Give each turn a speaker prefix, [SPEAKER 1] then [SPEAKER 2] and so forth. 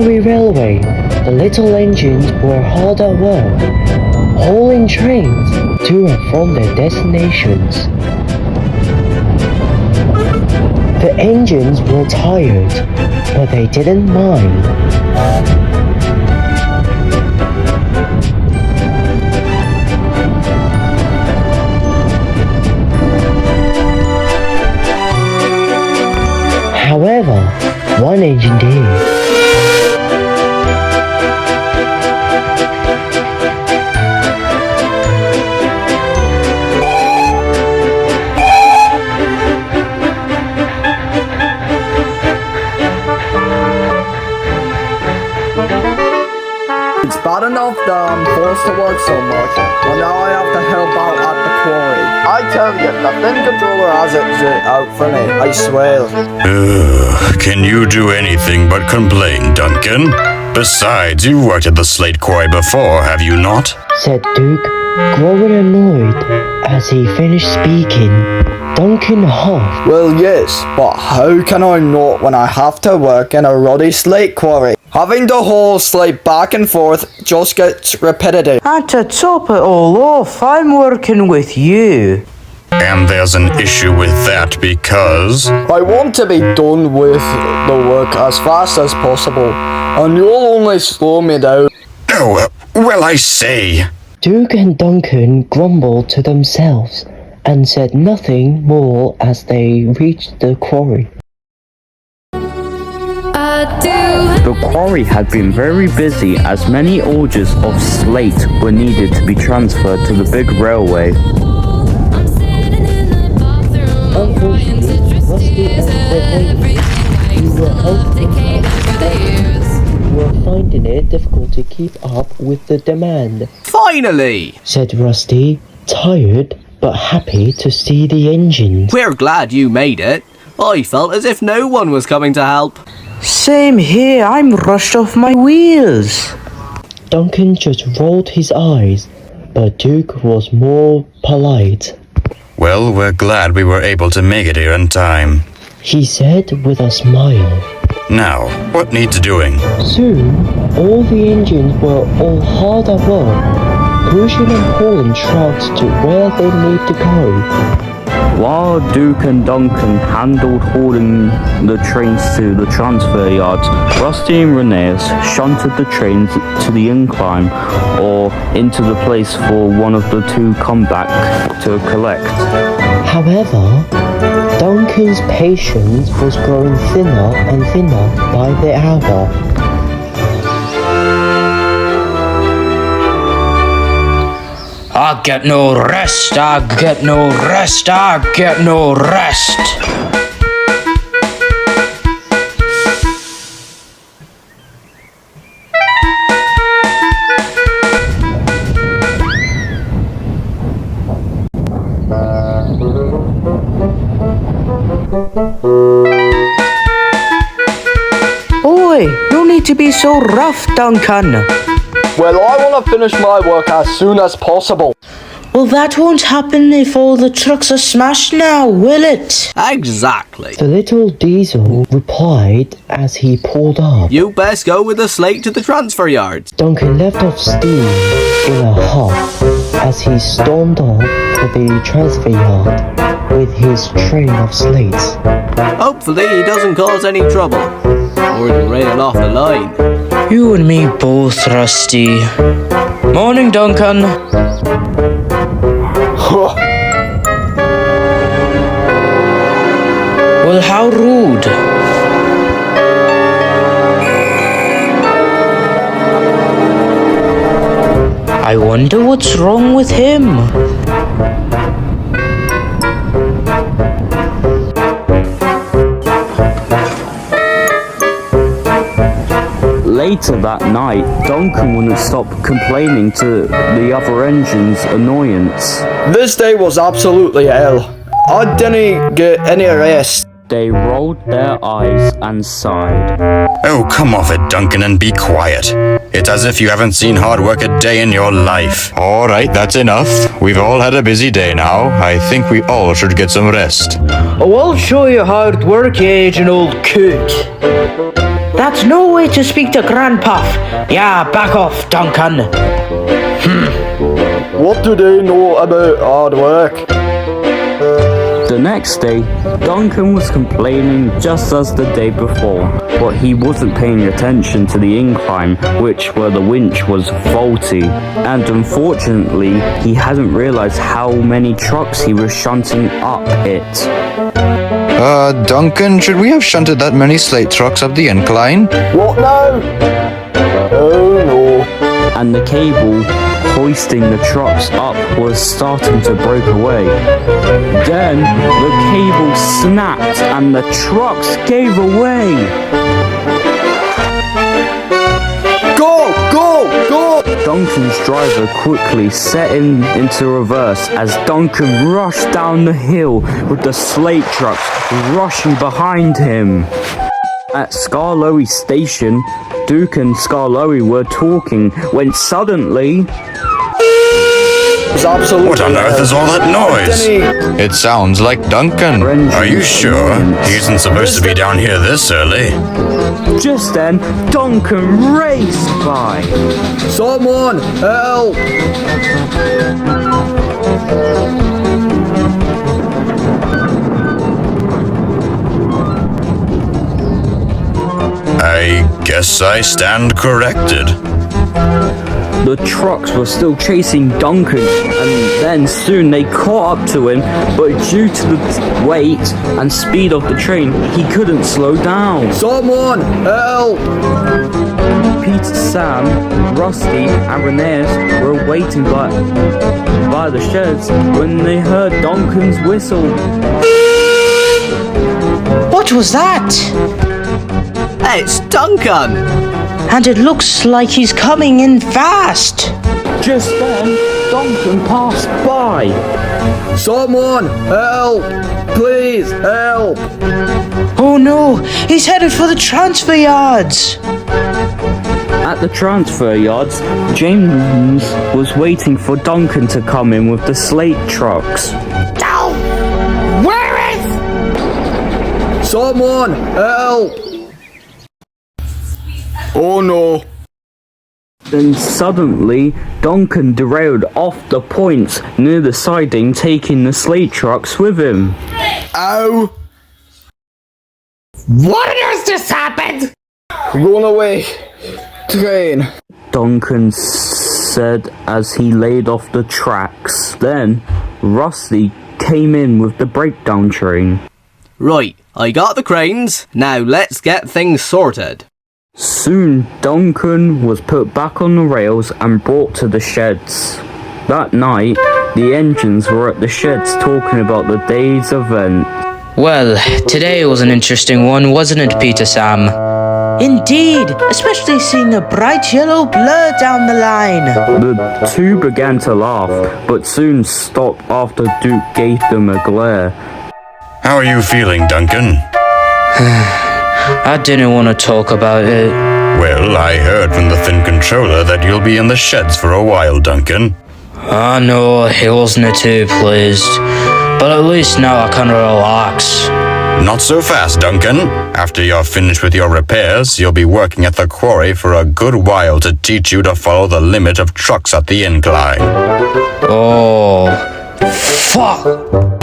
[SPEAKER 1] quarry railway, the little engines were hard at work, hauling trains to and from their destinations. The engines were tired, but they didn't mind. However, one engine did.
[SPEAKER 2] It's bad enough that I'm forced to work so much, but now I have to help out at the quarry. I tell you, the thin controller has it out for me, I swear.
[SPEAKER 3] Can you do anything but complain, Duncan? Besides, you've worked at the slate quarry before, have you not?
[SPEAKER 1] Said Duke, growing annoyed as he finished speaking. Duncan huffed.
[SPEAKER 2] Well, yes, but how can I not when I have to work in a ruddy slate quarry? Having to haul slate back and forth just gets repetitive.
[SPEAKER 4] And to top it all off, I'm working with you.
[SPEAKER 3] And there's an issue with that because...
[SPEAKER 2] I want to be done with the work as fast as possible, and you'll only slow me down.
[SPEAKER 3] Oh, well, I say...
[SPEAKER 1] Duke and Duncan grumbled to themselves and said nothing more as they reached the quarry.
[SPEAKER 5] The quarry had been very busy as many orders of slate were needed to be transferred to the big railway.
[SPEAKER 1] Unfortunately, Rusty and Renee were finding it difficult to keep up with the demand.
[SPEAKER 6] Finally!
[SPEAKER 1] Said Rusty, tired but happy to see the engines.
[SPEAKER 6] We're glad you made it. I felt as if no one was coming to help.
[SPEAKER 4] Same here, I'm rushed off my wheels.
[SPEAKER 1] Duncan just rolled his eyes, but Duke was more polite.
[SPEAKER 3] Well, we're glad we were able to make it here in time.
[SPEAKER 1] He said with a smile.
[SPEAKER 3] Now, what needs doing?
[SPEAKER 1] Soon, all the engines were all hard at work, pushing and pulling trucks to where they need to go.
[SPEAKER 5] While Duke and Duncan handled hauling the trains to the transfer yards, Rusty and Renee shunted the trains to the incline or into the place for one of the two come back to collect.
[SPEAKER 1] However, Duncan's patience was growing thinner and thinner by the hour.
[SPEAKER 4] I get no rest, I get no rest, I get no rest. Oi, no need to be so rough, Duncan.
[SPEAKER 2] Well, I want to finish my work as soon as possible.
[SPEAKER 4] Well, that won't happen if all the trucks are smashed now, will it?
[SPEAKER 6] Exactly.
[SPEAKER 1] The little diesel replied as he pulled up.
[SPEAKER 6] You best go with the slate to the transfer yards.
[SPEAKER 1] Duncan left off steam in a huff as he stormed off for the transfer yard with his train of slates.
[SPEAKER 6] Hopefully he doesn't cause any trouble, or derail off the line.
[SPEAKER 4] You and me both, Rusty. Morning, Duncan. Well, how rude. I wonder what's wrong with him.
[SPEAKER 5] Later that night, Duncan wouldn't stop complaining to the other engine's annoyance.
[SPEAKER 2] This day was absolutely hell. I didn't get any rest.
[SPEAKER 5] They rolled their eyes and sighed.
[SPEAKER 3] Oh, come off it, Duncan, and be quiet. It's as if you haven't seen hard work a day in your life. All right, that's enough. We've all had a busy day now. I think we all should get some rest.
[SPEAKER 4] Oh, I'll show you hard work, you aging old coot. That's no way to speak to Grandpa. Yeah, back off, Duncan.
[SPEAKER 2] What do they know about hard work?
[SPEAKER 5] The next day, Duncan was complaining just as the day before, but he wasn't paying attention to the incline, where the winch was faulty, and unfortunately, he hadn't realized how many trucks he was shunting up it.
[SPEAKER 3] Duncan, should we have shunted that many slate trucks up the incline?
[SPEAKER 2] What now? Oh no.
[SPEAKER 5] And the cable hoisting the trucks up was starting to break away. Then the cable snapped and the trucks gave away.
[SPEAKER 2] Go! Go! Go!
[SPEAKER 5] Duncan's driver quickly set into reverse as Duncan rushed down the hill with the slate trucks rushing behind him. At Skarlowey station, Duke and Skarlowey were talking when suddenly...
[SPEAKER 3] What on earth is all that noise? It sounds like Duncan. Are you sure? He isn't supposed to be down here this early.
[SPEAKER 5] Just then, Duncan raced by.
[SPEAKER 2] Someone help!
[SPEAKER 3] I guess I stand corrected.
[SPEAKER 5] The trucks were still chasing Duncan, and then soon they caught up to him, but due to the weight and speed of the train, he couldn't slow down.
[SPEAKER 2] Someone help!
[SPEAKER 5] Petersam, Rusty, and Renes were waiting by the sheds when they heard Duncan's whistle.
[SPEAKER 4] What was that?
[SPEAKER 6] It's Duncan!
[SPEAKER 4] And it looks like he's coming in fast.
[SPEAKER 5] Just then, Duncan passed by.
[SPEAKER 2] Someone help! Please help!
[SPEAKER 4] Oh no, he's headed for the transfer yards.
[SPEAKER 5] At the transfer yards, James was waiting for Duncan to come in with the slate trucks.
[SPEAKER 4] Where is?
[SPEAKER 2] Someone help! Oh no.
[SPEAKER 5] Then suddenly, Duncan derailed off the points near the siding, taking the slate trucks with him.
[SPEAKER 2] Ow!
[SPEAKER 4] What on earth just happened?
[SPEAKER 2] Runaway train.
[SPEAKER 5] Duncan said as he laid off the tracks. Then, Rusty came in with the breakdown train.
[SPEAKER 6] Right, I got the cranes. Now let's get things sorted.
[SPEAKER 5] Soon, Duncan was put back on the rails and brought to the sheds. That night, the engines were at the sheds talking about the day's event.
[SPEAKER 4] Well, today was an interesting one, wasn't it, Petersam? Indeed, especially seeing a bright yellow blur down the line.
[SPEAKER 5] The two began to laugh, but soon stopped after Duke gave them a glare.
[SPEAKER 3] How are you feeling, Duncan?
[SPEAKER 4] I didn't want to talk about it.
[SPEAKER 3] Well, I heard from the Thin Controller that you'll be in the sheds for a while, Duncan.
[SPEAKER 4] I know, he wasn't too pleased. But at least now I can relax.
[SPEAKER 3] Not so fast, Duncan. After you're finished with your repairs, you'll be working at the quarry for a good while to teach you to follow the limit of trucks at the incline.
[SPEAKER 4] Oh, fuck!